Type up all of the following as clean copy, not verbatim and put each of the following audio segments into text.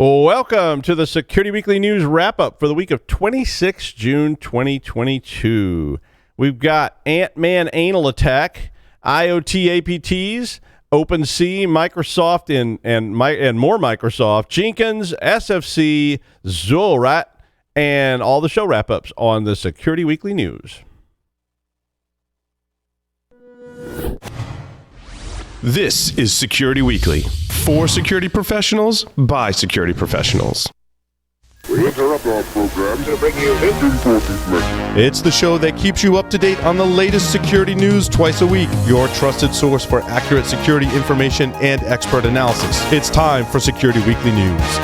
Welcome to the Security Weekly News Wrap-Up for the week of 26 June 2022. We've got AntMan anal attack, IOT APTs, OpenSea, Microsoft, and more Microsoft, Jenkins, SFC, Zuo Rat, and all the show wrap-ups on the Security Weekly News. This is Security Weekly, for security professionals, by security professionals. We interrupt our program to bring you this important message. It's the show that keeps you up to date on the latest security news twice a week. Your trusted source for accurate security information and expert analysis. It's time for Security Weekly News.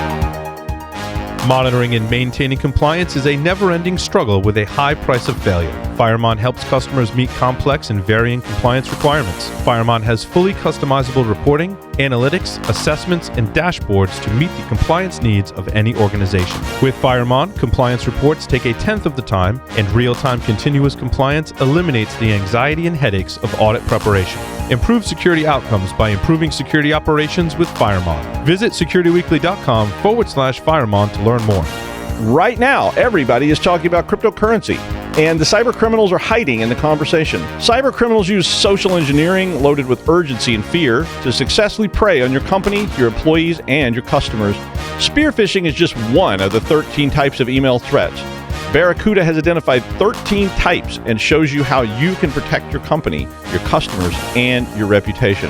Monitoring and maintaining compliance is a never-ending struggle with a high price of failure. Firemon helps customers meet complex and varying compliance requirements. Firemon has fully customizable reporting, analytics, assessments, and dashboards to meet the compliance needs of any organization. With Firemon, compliance reports take a tenth of the time, and real-time continuous compliance eliminates the anxiety and headaches of audit preparation. Improve security outcomes by improving security operations with Firemon. Visit securityweekly.com/Firemon to learn more. Right now, everybody is talking about cryptocurrency, and the cyber criminals are hiding in the conversation. Cyber criminals use social engineering loaded with urgency and fear to successfully prey on your company, your employees, and your customers. Spear phishing is just one of the 13 types of email threats. Barracuda has identified 13 types and shows you how you can protect your company, your customers, and your reputation.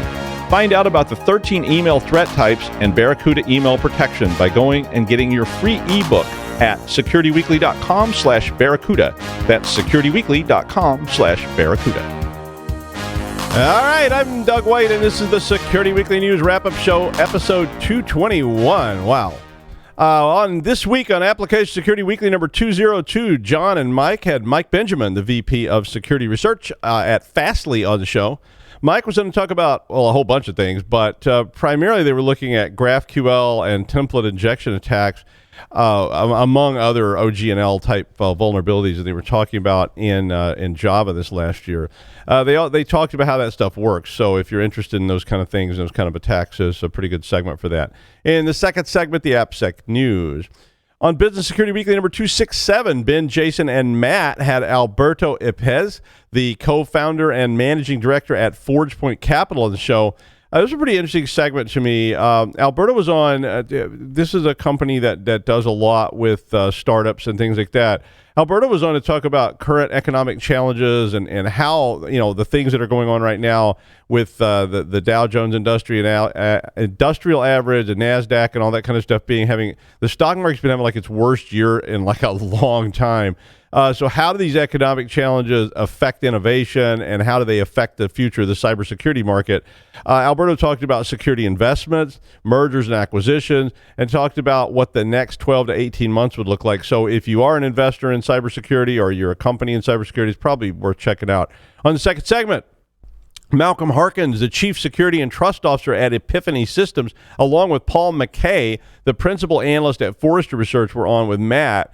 Find out about the 13 email threat types and Barracuda email protection by going and getting your free ebook at securityweekly.com/Barracuda. That's securityweekly.com/Barracuda. All right, I'm Doug White, and this is the Security Weekly News Wrap-Up Show, episode 221. Wow. On this week on Application Security Weekly number 202, John and Mike had Mike Benjamin, the VP of Security Research at Fastly, on the show. Mike was going to talk about, a whole bunch of things, but primarily they were looking at GraphQL and template injection attacks, among other OG&L type vulnerabilities that they were talking about in Java this last year. They talked about how that stuff works. So if you're interested in those kind of things, those kind of attacks, it's a pretty good segment for that. In the second segment, the AppSec news. On Business Security Weekly number 267, Ben, Jason, and Matt had Alberto Ipez, the co-founder and managing director at ForgePoint Capital, on the show. This was a pretty interesting segment to me. Alberto was on, this is a company that does a lot with startups and things like that. Alberto was on to talk about current economic challenges and how, the things that are going on right now with the Dow Jones industrial average and NASDAQ and all that kind of stuff the stock market's been having like its worst year in like a long time. So how do these economic challenges affect innovation, and how do they affect the future of the cybersecurity market? Alberto talked about security investments, mergers and acquisitions, and talked about what the next 12 to 18 months would look like. So if you are an investor in cybersecurity or you're a company in cybersecurity, it's probably worth checking out. On the second segment, Malcolm Harkins, the Chief Security and Trust Officer at Epiphany Systems, along with Paul McKay, the Principal Analyst at Forrester Research, were on with Matt.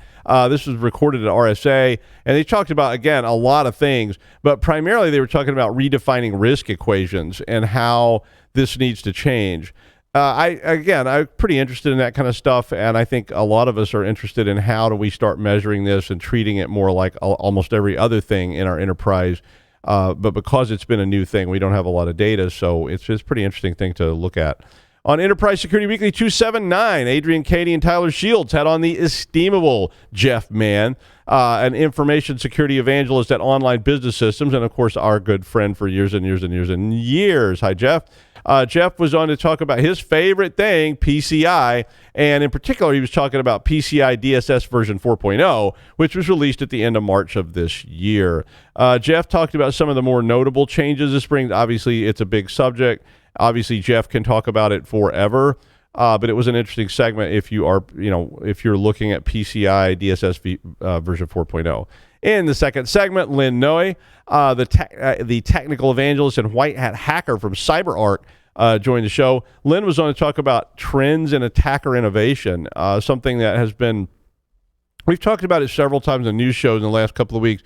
This was recorded at RSA, and they talked about, again, a lot of things, but primarily they were talking about redefining risk equations and how this needs to change. I'm pretty interested in that kind of stuff, and I think a lot of us are interested in how do we start measuring this and treating it more like almost every other thing in our enterprise. But because it's been a new thing, we don't have a lot of data, so it's a pretty interesting thing to look at. On Enterprise Security Weekly 279, Adrian Cady and Tyler Shields had on the estimable Jeff Mann, an information security evangelist at Online Business Systems, and of course our good friend for years and years and years and years. Hi, Jeff. Jeff was on to talk about his favorite thing, PCI, and in particular, he was talking about PCI DSS version 4.0, which was released at the end of March of this year. Jeff talked about some of the more notable changes this spring. Obviously, it's a big subject. Obviously, Jeff can talk about it forever, but it was an interesting segment if you're looking at PCI DSS version 4.0. In the second segment, Lynn Noe, the technical evangelist and white hat hacker from CyberArk, joined the show. Lynn was on to talk about trends in attacker innovation, something that has been, we've talked about it several times in news shows in the last couple of weeks,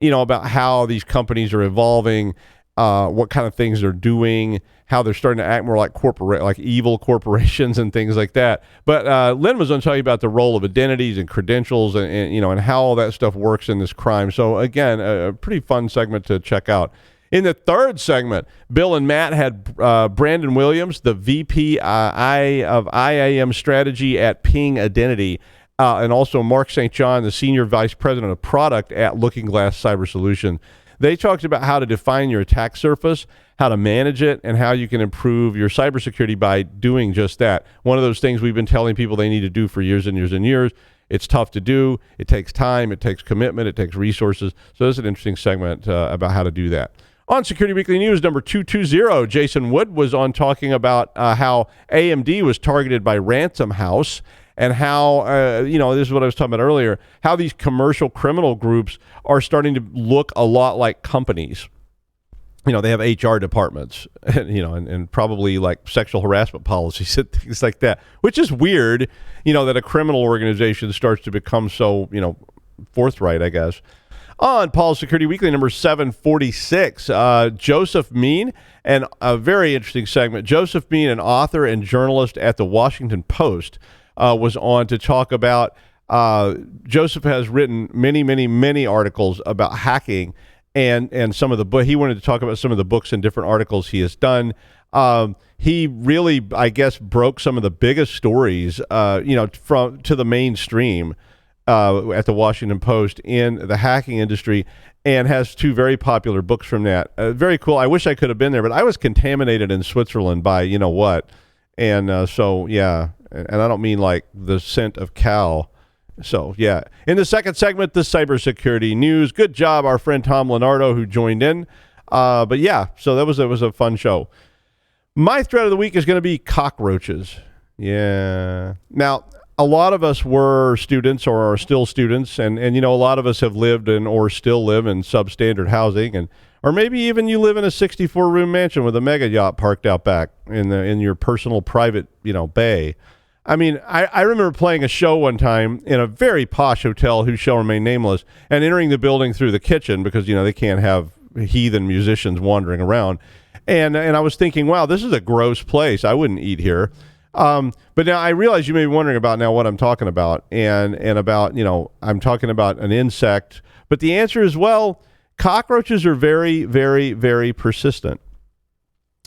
about how these companies are evolving what kind of things they're doing, how they're starting to act more like evil corporations and things like that. But Lynn was going to tell you about the role of identities and credentials and how all that stuff works in this crime. So again, a pretty fun segment to check out. In the third segment, Bill and Matt had Brandon Williams, the VP of IAM strategy at Ping Identity, and also Mark St. John, the Senior Vice President of Product at Looking Glass Cyber Solutions. They talked about how to define your attack surface, how to manage it, and how you can improve your cybersecurity by doing just that. One of those things we've been telling people they need to do for years and years and years. It's tough to do. It takes time. It takes commitment. It takes resources. So this is an interesting segment about how to do that. On Security Weekly News number 220, Jason Wood was on talking about how AMD was targeted by Ransom House and how, this is what I was talking about earlier, how these commercial criminal groups are starting to look a lot like companies. They have HR departments, and probably like sexual harassment policies and things like that, which is weird, that a criminal organization starts to become so, forthright, I guess. On Paul's Security Weekly number 746, Joseph Mean, and a very interesting segment. Joseph Mean, an author and journalist at the Washington Post, was on to talk about, Joseph has written many, many, many articles about hacking and some of the book. He wanted to talk about some of the books and different articles he has done. He really, I guess, broke some of the biggest stories, to the mainstream at the Washington Post in the hacking industry, and has two very popular books from that. Very cool. I wish I could have been there, but I was contaminated in Switzerland by what. And so, yeah, and I don't mean like the scent of cow. So, yeah. In the second segment, the cybersecurity news. Good job, our friend Tom Leonardo, who joined in. But yeah, so that was a fun show. My threat of the week is going to be cockroaches. Yeah. Now, a lot of us were students or are still students, and a lot of us have lived in or still live in substandard housing, or maybe even you live in a 64-room mansion with a mega yacht parked out back in your personal private, bay. I mean, I remember playing a show one time in a very posh hotel whose shall remain nameless, and entering the building through the kitchen because, they can't have heathen musicians wandering around. And I was thinking, wow, this is a gross place. I wouldn't eat here. But now I realize you may be wondering about now what I'm talking about and about, I'm talking about an insect, but the answer is, well, cockroaches are very, very, very persistent.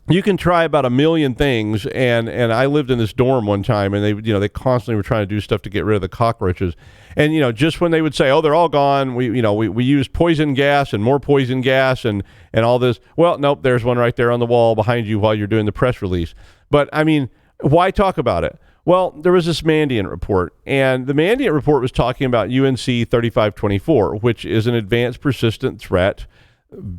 You can try about 1 million things, and I lived in this dorm one time, and they constantly were trying to do stuff to get rid of the cockroaches. And just when they would say, oh, they're all gone, we use poison gas and more poison gas and all this. Well, nope, there's one right there on the wall behind you while you're doing the press release. But I mean, why talk about it? Well, there was this Mandiant report, and the Mandiant report was talking about UNC 3524, which is an advanced persistent threat,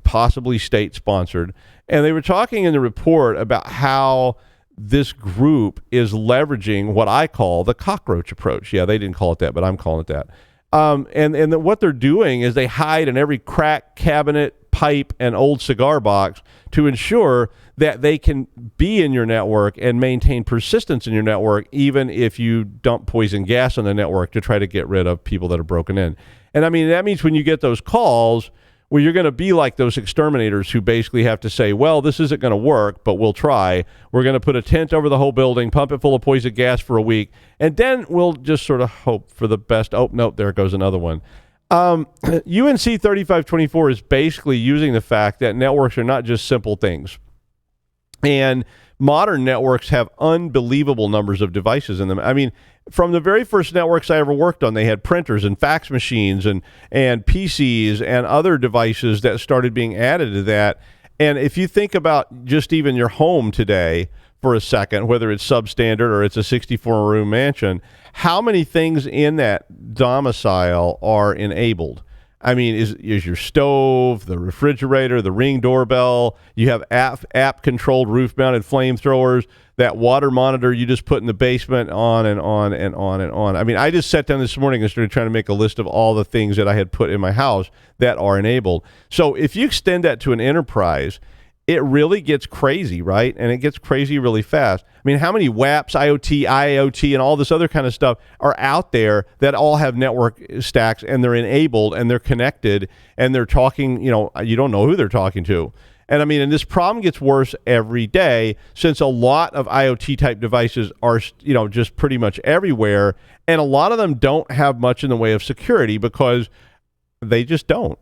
possibly state-sponsored. And they were talking in the report about how this group is leveraging what I call the cockroach approach. Yeah, they didn't call it that, but I'm calling it that. And what they're doing is they hide in every crack, cabinet, pipe, and old cigar box to ensure that they can be in your network and maintain persistence in your network, even if you dump poison gas on the network to try to get rid of people that are broken in. And I mean, that means when you get those calls, well, you're going to be like those exterminators who basically have to say, well, this isn't going to work, but we'll try. We're going to put a tent over the whole building, pump it full of poison gas for a week, and then we'll just sort of hope for the best. Oh, nope, there goes another one. UNC 3524 is basically using the fact that networks are not just simple things. And modern networks have unbelievable numbers of devices in them. I mean, from the very first networks I ever worked on, they had printers and fax machines and PCs and other devices that started being added to that. And if you think about just even your home today for a second, whether it's substandard or it's a 64-room mansion, how many things in that domicile are enabled? I mean, is your stove, the refrigerator, the Ring doorbell, you have app-controlled roof-mounted flamethrowers, that water monitor you just put in the basement, on and on and on and on. I mean, I just sat down this morning and started trying to make a list of all the things that I had put in my house that are enabled. So if you extend that to an enterprise, it really gets crazy, right? And it gets crazy really fast. I mean, how many WAPs, IoT, IOT, and all this other kind of stuff are out there that all have network stacks, and they're enabled, and they're connected, and they're talking, you don't know who they're talking to. And I mean, and this problem gets worse every day since a lot of IoT type devices are, just pretty much everywhere. And a lot of them don't have much in the way of security because they just don't.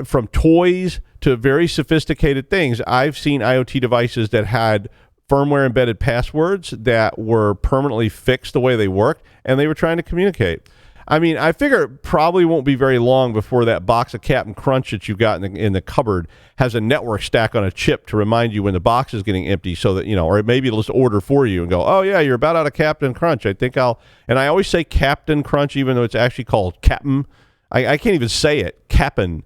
From toys to very sophisticated things, I've seen IoT devices that had firmware embedded passwords that were permanently fixed the way they worked, and they were trying to communicate. I mean, I figure it probably won't be very long before that box of Captain Crunch that you've got in the cupboard has a network stack on a chip to remind you when the box is getting empty, so that, or maybe it'll just order for you and go, oh yeah, you're about out of Captain Crunch. And I always say Captain Crunch, even though it's actually called Captain. I can't even say it. Captain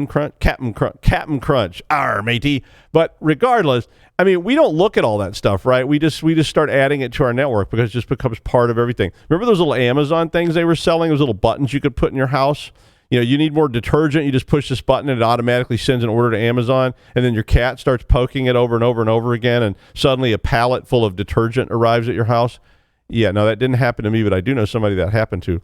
Crunch. Arr, matey. But regardless, I mean, we don't look at all that stuff, right? We just start adding it to our network because it just becomes part of everything. Remember those little Amazon things they were selling? Those little buttons you could put in your house? You need more detergent. You just push this button and it automatically sends an order to Amazon. And then your cat starts poking it over and over and over again. And suddenly a pallet full of detergent arrives at your house. Yeah, no, that didn't happen to me, but I do know somebody that happened to.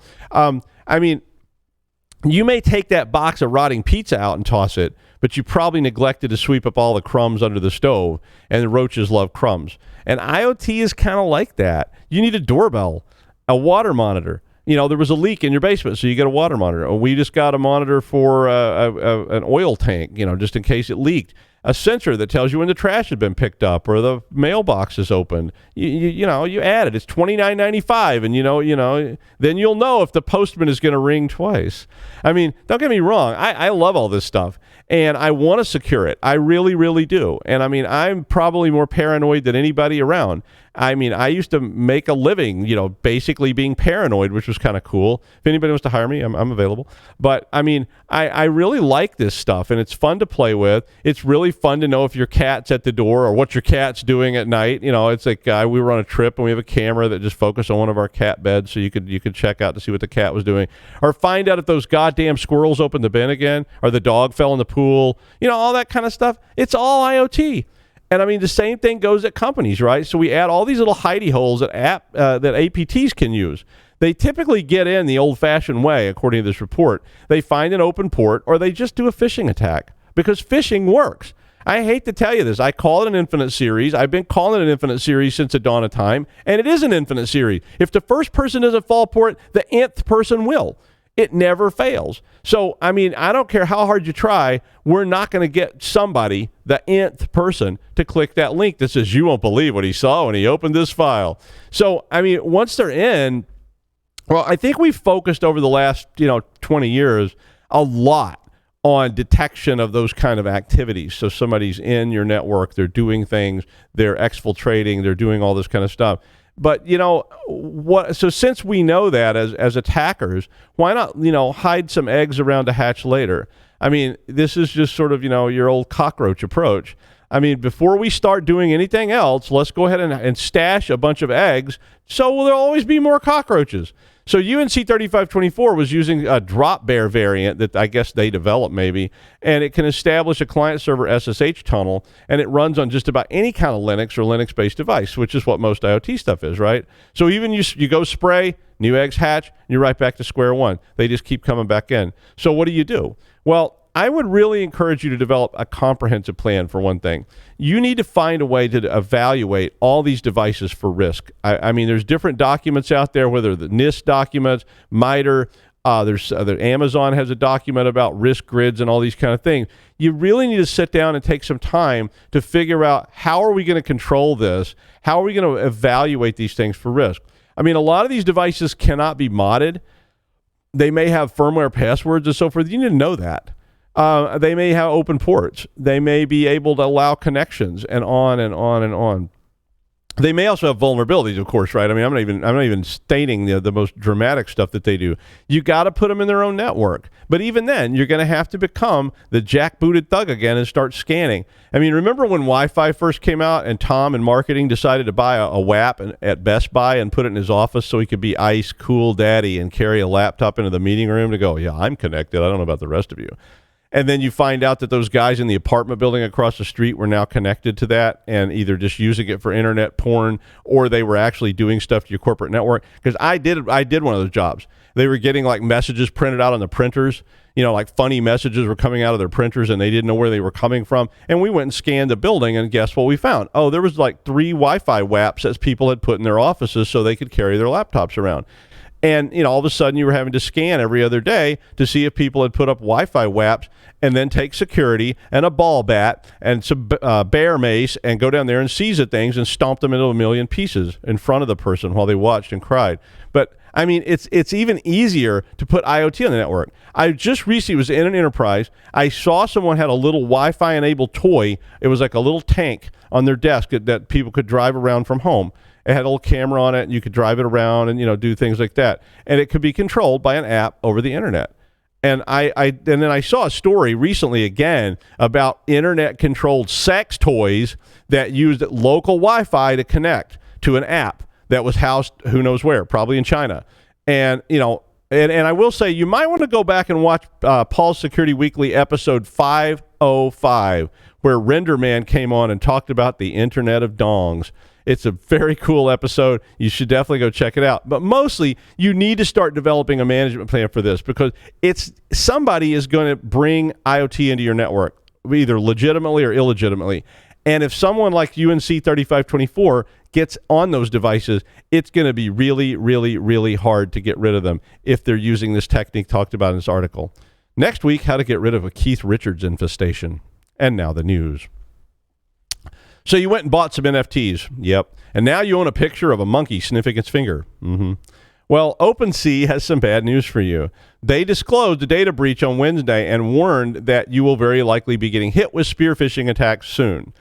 You may take that box of rotting pizza out and toss it, but you probably neglected to sweep up all the crumbs under the stove, and the roaches love crumbs. And IoT is kind of like that. You need a doorbell, a water monitor. There was a leak in your basement, so you get a water monitor. Or we just got a monitor for an oil tank, just in case it leaked. A sensor that tells you when the trash has been picked up or the mailbox is opened. You add it. It's $29.95, and then you'll know if the postman is going to ring twice. I mean, don't get me wrong. I love all this stuff, and I want to secure it. I really, really do. And I mean, I'm probably more paranoid than anybody around. I mean, I used to make a living, basically being paranoid, which was kind of cool. If anybody wants to hire me, I'm available. But I mean, I really like this stuff, and it's fun to play with. It's really fun to know if your cat's at the door or what your cat's doing at night. It's like we were on a trip and we have a camera that just focused on one of our cat beds, so you could check out to see what the cat was doing, or find out if those goddamn squirrels opened the bin again, or the dog fell in the pool. All that kind of stuff. It's all IoT. And I mean, the same thing goes at companies, right? So we add all these little hidey holes that APTs can use. They typically get in the old-fashioned way, according to this report. They find an open port, or they just do a phishing attack, because phishing works. I hate to tell you this. I call it an infinite series. I've been calling it an infinite series since the dawn of time, and it is an infinite series. If the first person doesn't fall for it, the nth person will. It never fails. So, I mean, I don't care how hard you try, we're not going to get somebody, the nth person, to click that link that says, you won't believe what he saw when he opened this file. So, I mean, once they're in, well, I think we've focused over the last, 20 years a lot on detection of those kind of activities. So somebody's in your network, they're doing things, they're exfiltrating, they're doing all this kind of stuff. But, so since we know that as attackers, why not, hide some eggs around to hatch later? I mean, this is just sort of, your old cockroach approach. I mean, before we start doing anything else, let's go ahead and stash a bunch of eggs, so there'll always be more cockroaches. So UNC 3524 was using a drop bear variant that I guess they developed maybe, and it can establish a client-server SSH tunnel, and it runs on just about any kind of Linux or Linux-based device, which is what most IoT stuff is, right? So even you go spray, new eggs hatch, and you're right back to square one. They just keep coming back in. So what do? Well, I would really encourage you to develop a comprehensive plan for one thing. You need to find a way to evaluate all these devices for risk. I mean, there's different documents out there, whether the NIST documents, MITRE, Amazon has a document about risk grids and all these kind of things. You really need to sit down and take some time to figure out, how are we going to control this? How are we going to evaluate these things for risk? I mean, a lot of these devices cannot be modded. They may have firmware passwords and so forth. You need to know that. They may have open ports. They may be able to allow connections, and on and on and on. They may also have vulnerabilities, of course, right? I mean, I'm not even stating the most dramatic stuff that they do. You got to put them in their own network. But even then, you're going to have to become the jackbooted thug again and start scanning. I mean, remember when Wi-Fi first came out and Tom in marketing decided to buy a WAP at Best Buy and put it in his office so he could be ice cool daddy and carry a laptop into the meeting room to go, yeah, I'm connected. I don't know about the rest of you. And then you find out that those guys in the apartment building across the street were now connected to that and either just using it for internet porn or they were actually doing stuff to your corporate network. Because I did one of those jobs. They were getting like messages printed out on the printers, like funny messages were coming out of their printers and they didn't know where they were coming from. And we went and scanned the building and guess what we found? Oh, there was like 3 Wi-Fi WAPs that people had put in their offices so they could carry their laptops around. And, all of a sudden you were having to scan every other day to see if people had put up Wi-Fi WAPs and then take security and a ball bat and some bear mace and go down there and seize the things and stomp them into a million pieces in front of the person while they watched and cried. But, I mean, it's even easier to put IoT on the network. I just recently was in an enterprise. I saw someone had a little Wi-Fi enabled toy. It was like a little tank on their desk that people could drive around from home. It had a little camera on it, and you could drive it around and do things like that. And it could be controlled by an app over the internet. And then I saw a story recently again about internet-controlled sex toys that used local Wi-Fi to connect to an app that was housed who knows where, probably in China. And and I will say you might want to go back and watch Paul's Security Weekly episode 505, where RenderMan came on and talked about the Internet of Dongs. It's a very cool episode. You should definitely go check it out. But mostly, you need to start developing a management plan for this because somebody is going to bring IoT into your network, either legitimately or illegitimately. And if someone like UNC 3524 gets on those devices, it's going to be really, really, really hard to get rid of them if they're using this technique talked about in this article. Next week, how to get rid of a Keith Richards infestation. And now the news. So you went and bought some NFTs. Yep. And now you own a picture of a monkey sniffing its finger. Mm-hmm. Well, OpenSea has some bad news for you. They disclosed a data breach on Wednesday and warned that you will very likely be getting hit with spear phishing attacks soon.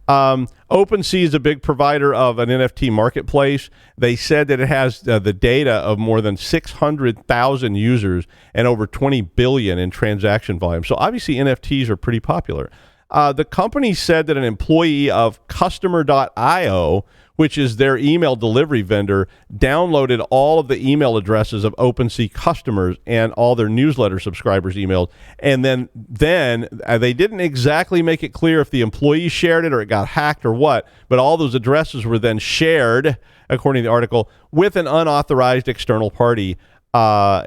OpenSea is a big provider of an NFT marketplace. They said that it has the data of more than 600,000 users and over 20 billion in transaction volume. So obviously NFTs are pretty popular. The company said that an employee of Customer.io, which is their email delivery vendor, downloaded all of the email addresses of OpenSea customers and all their newsletter subscribers' emails. And then they didn't exactly make it clear if the employee shared it or it got hacked or what, but all those addresses were then shared, according to the article, with an unauthorized external party. So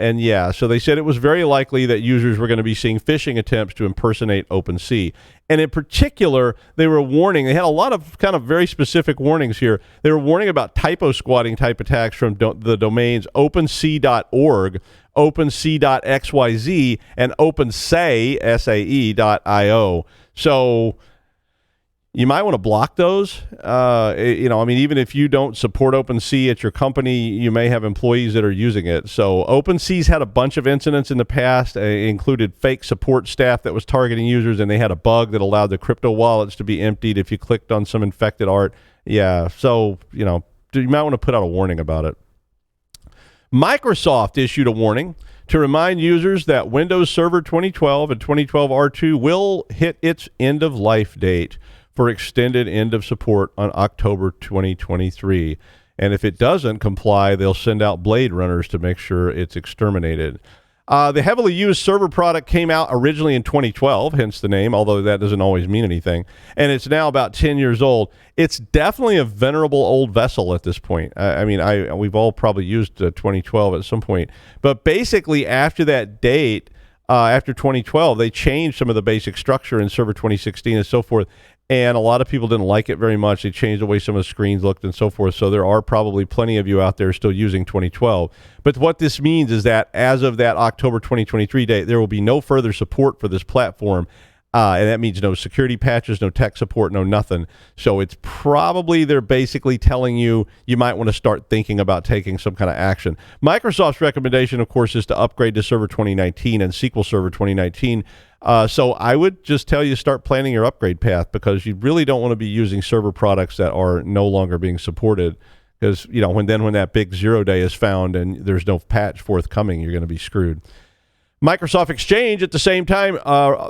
they said it was very likely that users were going to be seeing phishing attempts to impersonate OpenSea. And in particular, they were warning, they had a lot of kind of very specific warnings here. They were warning about typo squatting type attacks from the domains OpenSea.org, OpenSea.xyz, and OpenSea.io. So you might want to block those. Even if you don't support OpenSea at your company, you may have employees that are using it. So OpenSea's had a bunch of incidents in the past. Included fake support staff that was targeting users, and they had a bug that allowed the crypto wallets to be emptied if you clicked on some infected art. Yeah, so, you might want to put out a warning about it. Microsoft issued a warning to remind users that Windows Server 2012 and 2012 R2 will hit its end-of-life date for extended end of support on October 2023. And if it doesn't comply, they'll send out Blade Runners to make sure it's exterminated. The heavily used server product came out originally in 2012, hence the name, although that doesn't always mean anything. And it's now about 10 years old. It's definitely a venerable old vessel at this point. We've all probably used 2012 at some point. But basically, after that date, after 2012, they changed some of the basic structure in Server 2016 and so forth. And a lot of people didn't like it very much. They changed the way some of the screens looked and so forth. So there are probably plenty of you out there still using 2012. But what this means is that as of that October 2023 date, there will be no further support for this platform. And that means no security patches, no tech support, no nothing. So it's probably they're basically telling you might want to start thinking about taking some kind of action. Microsoft's recommendation, of course, is to upgrade to Server 2019 and SQL Server 2019. So I would just tell you start planning your upgrade path because you really don't want to be using server products that are no longer being supported because, when that big 0 day is found and there's no patch forthcoming, you're going to be screwed. Microsoft Exchange at the same time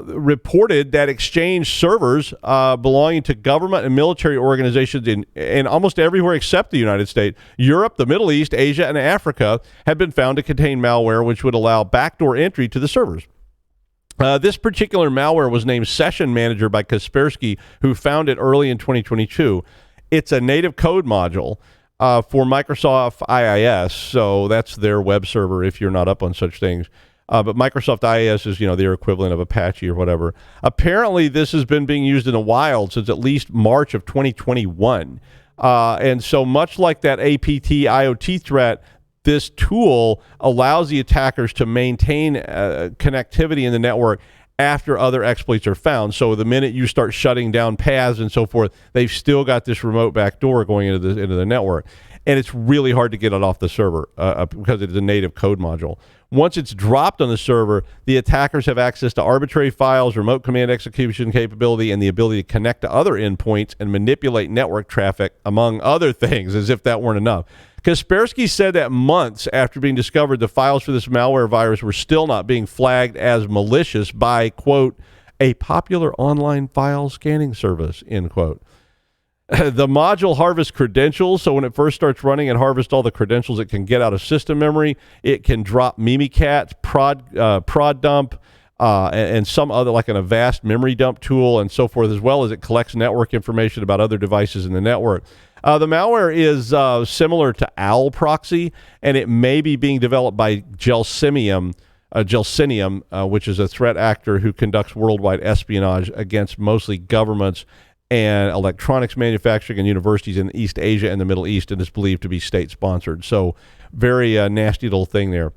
reported that Exchange servers belonging to government and military organizations in almost everywhere except the United States, Europe, the Middle East, Asia, and Africa have been found to contain malware which would allow backdoor entry to the servers. This particular malware was named Session Manager by Kaspersky, who found it early in 2022. It's a native code module for Microsoft IIS, so that's their web server if you're not up on such things. But Microsoft IIS is, their equivalent of Apache or whatever. Apparently, this has been being used in the wild since at least March of 2021. And so much like that APT IOT threat, this tool allows the attackers to maintain connectivity in the network after other exploits are found. So the minute you start shutting down paths and so forth, they've still got this remote backdoor going into the network. And it's really hard to get it off the server because it's a native code module. Once it's dropped on the server, the attackers have access to arbitrary files, remote command execution capability, and the ability to connect to other endpoints and manipulate network traffic, among other things, as if that weren't enough. Kaspersky said that months after being discovered, the files for this malware virus were still not being flagged as malicious by, quote, a popular online file scanning service, end quote. The module harvests credentials, so when it first starts running, it harvests all the credentials it can get out of system memory. It can drop Mimikatz, prod dump, and some other, like an Avast memory dump tool and so forth, as well as it collects network information about other devices in the network. The malware is similar to OWL proxy, and it may be being developed by Gelsinium, which is a threat actor who conducts worldwide espionage against mostly governments and electronics manufacturing and universities in East Asia and the Middle East, and is believed to be state-sponsored. So very nasty little thing there.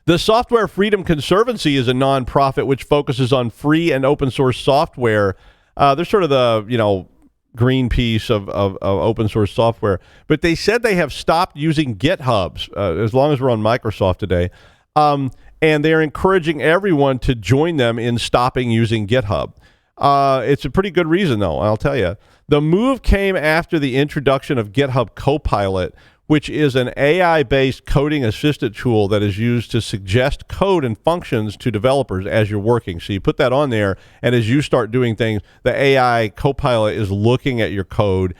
The Software Freedom Conservancy is a nonprofit which focuses on free and open source software. They're sort of the, Greenpeace of open source software. But they said they have stopped using GitHubs, as long as we're on Microsoft today. And they're encouraging everyone to join them in stopping using GitHub. It's a pretty good reason, though, I'll tell you. The move came after the introduction of GitHub Copilot, which is an AI-based coding assistant tool that is used to suggest code and functions to developers as you're working. So you put that on there, and as you start doing things, the AI Copilot is looking at your code.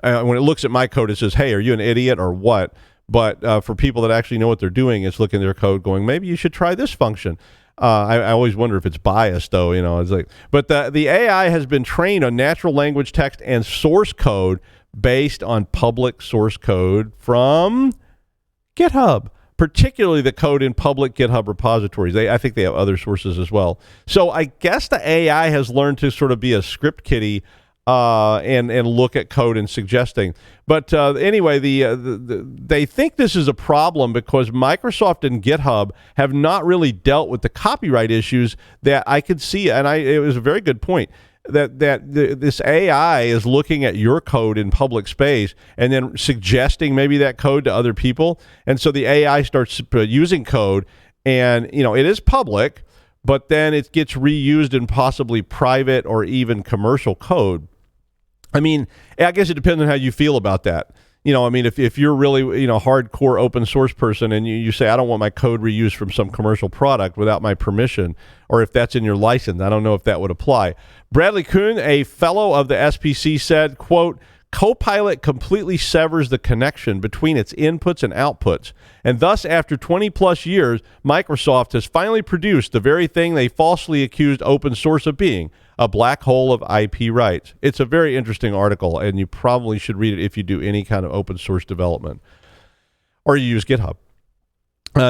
When it looks at my code, it says, hey, are you an idiot or what? But for people that actually know what they're doing, it's looking at their code going, maybe you should try this function. I always wonder if it's biased, though. It's like, but the AI has been trained on natural language text and source code based on public source code from GitHub, particularly the code in public GitHub repositories. I think they have other sources as well. So I guess the AI has learned to sort of be a script kiddie and look at code and suggesting. But anyway, they think this is a problem because Microsoft and GitHub have not really dealt with the copyright issues that I could see. And it was a very good point that this AI is looking at your code in public space and then suggesting maybe that code to other people. And so the AI starts using code, and it is public, but then it gets reused in possibly private or even commercial code. I mean, I guess it depends on how you feel about that. If you're really, hardcore open source person and you say, I don't want my code reused from some commercial product without my permission, or if that's in your license, I don't know if that would apply. Bradley Kuhn, a fellow of the SPC, said, quote, Copilot completely severs the connection between its inputs and outputs. And thus, after 20 plus years, Microsoft has finally produced the very thing they falsely accused open source of being, a black hole of IP rights. It's a very interesting article, and you probably should read it if you do any kind of open source development or you use GitHub.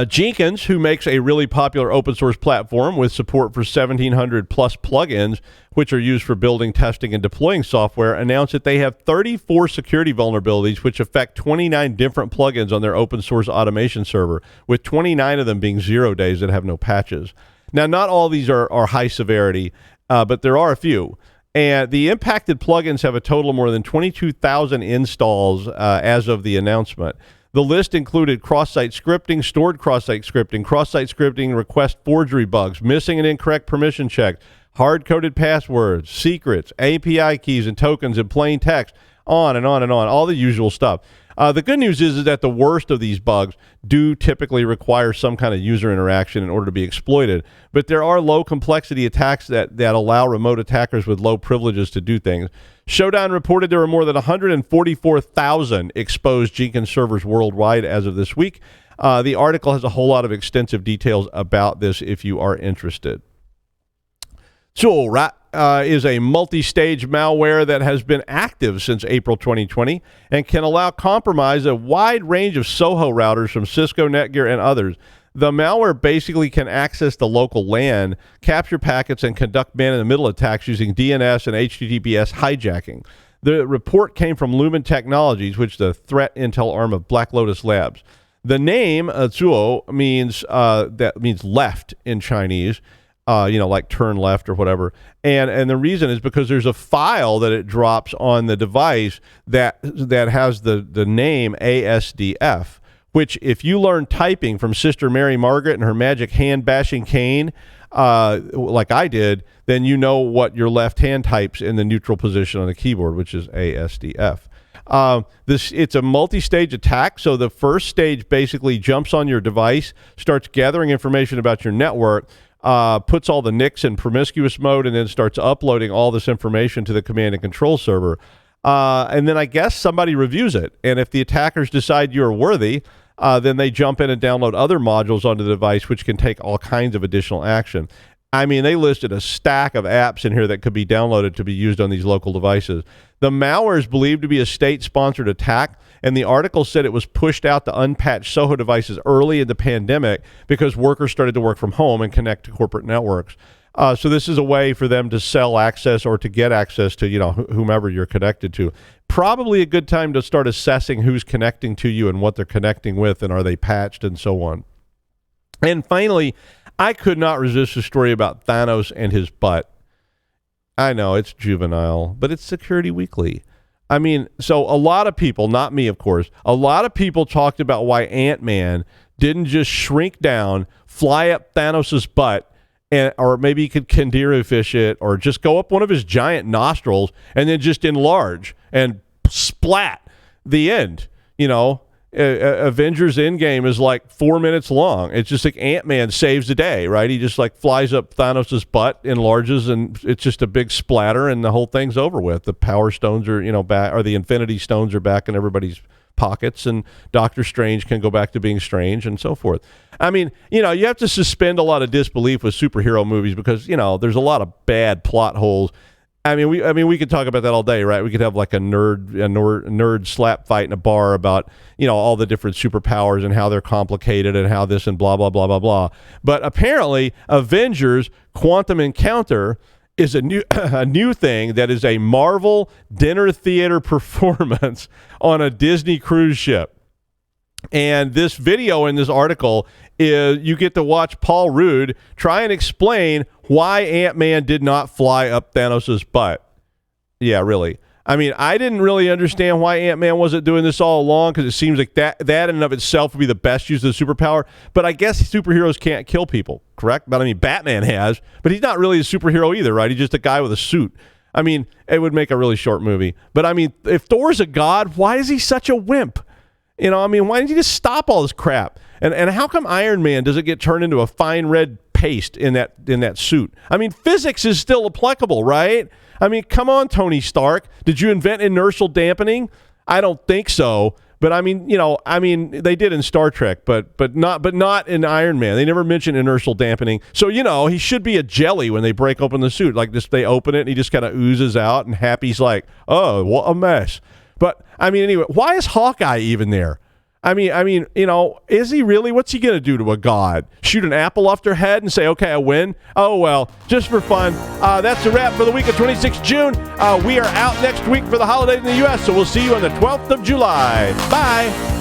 Jenkins, who makes a really popular open source platform with support for 1,700 plus plugins, which are used for building, testing, and deploying software, announced that they have 34 security vulnerabilities which affect 29 different plugins on their open source automation server, with 29 of them being 0 days that have no patches. Now, not all these are high severity, but there are a few. And the impacted plugins have a total of more than 22,000 installs as of the announcement. The list included cross-site scripting, stored cross-site scripting, request forgery bugs, missing and incorrect permission checks, hard-coded passwords, secrets, API keys and tokens in plain text, on and on and on, all the usual stuff. The good news is that the worst of these bugs do typically require some kind of user interaction in order to be exploited. But there are low complexity attacks that allow remote attackers with low privileges to do things. Showdown reported there were more than 144,000 exposed Jenkins servers worldwide as of this week. The article has a whole lot of extensive details about this if you are interested. Zuo Rat is a multi-stage malware that has been active since April 2020 and can allow compromise a wide range of SOHO routers from Cisco, Netgear, and others. The malware basically can access the local LAN, capture packets, and conduct man-in-the-middle attacks using DNS and HTTPS hijacking. The report came from Lumen Technologies, which is the threat intel arm of Black Lotus Labs. The name Zuo means left in Chinese, like turn left or whatever. And the reason is because there's a file that it drops on the device that has the name ASDF, which if you learn typing from Sister Mary Margaret and her magic hand-bashing cane, like I did, then you know what your left hand types in the neutral position on the keyboard, which is ASDF. It's a multi-stage attack. So the first stage basically jumps on your device, starts gathering information about your network, puts all the NICs in promiscuous mode, and then starts uploading all this information to the command and control server. And then I guess somebody reviews it. And if the attackers decide you're worthy, then they jump in and download other modules onto the device, which can take all kinds of additional action. I mean, they listed a stack of apps in here that could be downloaded to be used on these local devices. The malware is believed to be a state-sponsored attack, and the article said it was pushed out to unpatched SOHO devices early in the pandemic because workers started to work from home and connect to corporate networks. So this is a way for them to sell access or to get access to, whomever you're connected to. Probably a good time to start assessing who's connecting to you and what they're connecting with, and are they patched and so on. And finally, I could not resist a story about Thanos and his butt. I know it's juvenile, but it's Security Weekly. I mean, so a lot of people, not me, of course, a lot of people talked about why AntMan didn't just shrink down, fly up Thanos's butt, or maybe he could Kandira fish it, or just go up one of his giant nostrils and then just enlarge and splat. The end. Avengers Endgame is like 4 minutes long. It's just like Ant-Man saves the day, right? He just like flies up Thanos' butt, enlarges, and it's just a big splatter, and the whole thing's over with. The Power Stones are, back, or the Infinity Stones are back in everybody's pockets, and Doctor Strange can go back to being strange and so forth. I mean, you have to suspend a lot of disbelief with superhero movies because, there's a lot of bad plot holes. We could talk about that all day, right? We could have like a nerd slap fight in a bar about, all the different superpowers and how they're complicated and how this and blah, blah, blah, blah, blah. But apparently Avengers Quantum Encounter is a new thing that is a Marvel dinner theater performance on a Disney cruise ship. And this video in this article is you get to watch Paul Rudd try and explain why Ant-Man did not fly up Thanos' butt. Yeah, really. I mean, I didn't really understand why Ant-Man wasn't doing this all along, because it seems like that in and of itself would be the best use of the superpower. But I guess superheroes can't kill people, correct? But I mean, Batman has, but he's not really a superhero either, right? He's just a guy with a suit. I mean, it would make a really short movie. But I mean, if Thor's a god, why is he such a wimp? Why didn't you just stop all this crap? And how come Iron Man doesn't get turned into a fine red paste in that suit? I mean, physics is still applicable, right? I mean, come on, Tony Stark. Did you invent inertial dampening? I don't think so. But I mean, they did in Star Trek, but not in Iron Man. They never mentioned inertial dampening. So, he should be a jelly when they break open the suit. Like this, they open it and he just kind of oozes out, and Happy's like, "Oh, what a mess." But I mean, anyway, why is Hawkeye even there? I mean, is he really? What's he going to do to a god? Shoot an apple off their head and say, okay, I win? Oh, well, just for fun. That's a wrap for the week of 26 June. We are out next week for the holidays in the U.S., so we'll see you on the 12th of July. Bye.